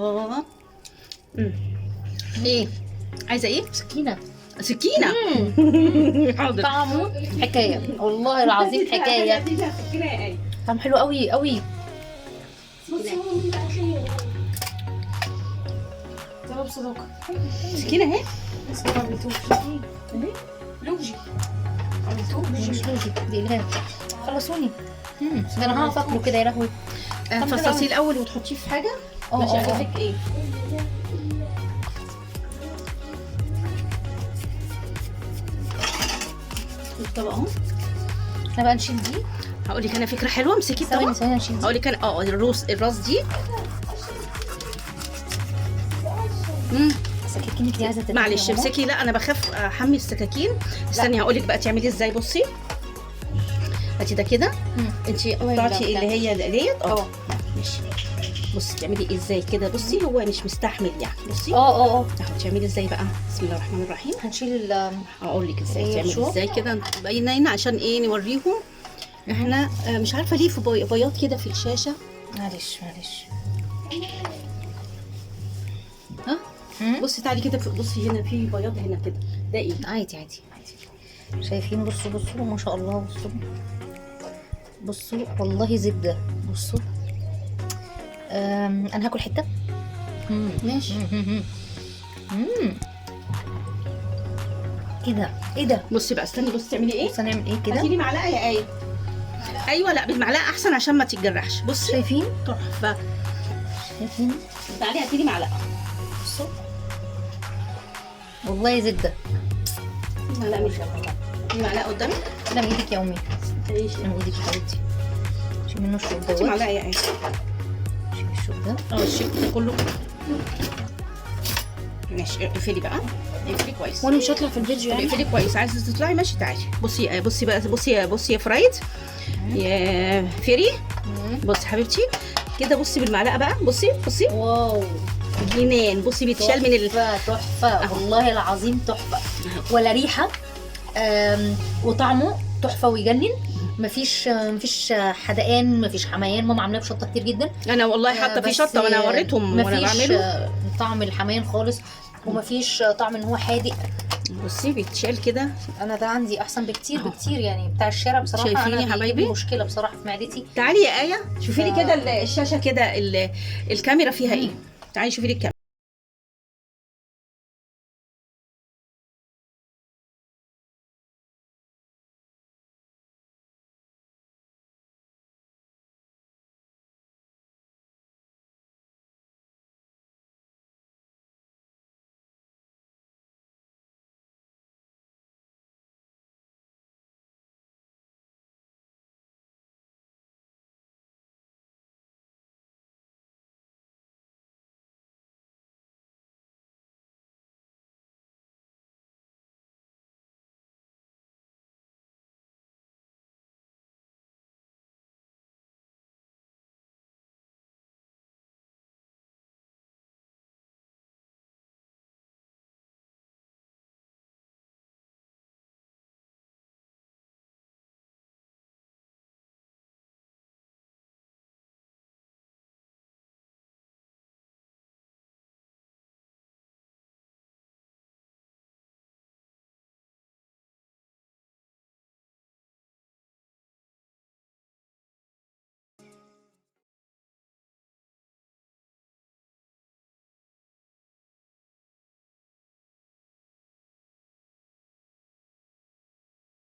اه. ايه عايزه ايه؟ سكينة. سكينه. حاضر. طعمه حكاية والله العظيم حكاية. طعم حلو قوي قوي. سكينه اهي. مش لوجي دي إلهام. خلصوني. ده انا هقف اكله كده يا لهوي. فصصيه الاول وتحطيه في حاجه. ماشي اجيب لك ايه؟ الطبق اهو. احنا بقى نشيل دي. هقول لك انا فكره حلوه. امسكي ثواني الطبق. ثواني نشيل دي. هقول لك انا الراس دي. سكاكينك دي عايزه تتعمل. معلش امسكي. لا انا بخاف احمي السكاكين. استني هقول لك بقى تعملي ازاي. بصي هاتي ده كده. انت قطعتي اللي هي ديت. ماشي. بصي تعملي ازاي كده. بصي هو مش مستحمل يعني. بصي اهو تعملي ازاي بقى. بسم الله الرحمن الرحيم. هنشيل هقول لك ازاي تعملي ازاي كده. باينين عشان ايه نوريهم. احنا مش عارفه ليه في بياض كده في الشاشه. معلش ها بصي تعالي كده. بصي هنا في بياض هنا كده. ده ايه؟ عادي. شايفين؟ بصوا ما شاء الله. بصوا والله زبده. بصوا انا هاكل حته. ماشي. ايه ده. بصي بقى استني. بصي تعملي ايه. بص هنعمل ايه كده. هاتي لي معلقه يا ايه. ايوه لا بالمعلقه احسن عشان ما تتجرحش. بصي شايفين؟ تحفه. شايفين؟ تعالي هاتي لي معلقه. بصوا والله زبده. معلقه مش دي معلقه قدامك. سلام ايدك يا امي. تعيشي. سلام ايدك يا حبيبتي. شيل منه الشوك هاتي دوت. معلقه يا ايه. شيل الشوك ده. الشيك ده كله. ماشي اقفلي بقى. اقفلي كويس. وانا مش هطلع في الفيديو يعني. اقفلي كويس. عايزه تطلعي ماشي تعالي. بصي بقى. بصي يا فرايد يا فيري. بصي حبيبتي كده. بصي بالمعلقه بقى. بصي واو جنان. بصي بيتشال من تحفه والله العظيم تحفه. ولا ريحه وطعمه تحفه ويجنن. مفيش حدقان، مفيش حميان. ماما عاملاه بشطه كتير جدا. انا والله حاطه فيه شطه وانا وريتهم وانا بعمله. طعم الحميان خالص ومفيش طعم ان هو حادق. بصي بيتشال كده. انا ده عندي احسن بكتير يعني بتاع الشارع بصراحه. شايفيني يا حبايبي؟ مشكله بصراحه في معدتي. تعالي يا ايه شوفي لي كده الشاشه كده الكاميرا فيها ايه. تعالي شوفي لي الكاميرا.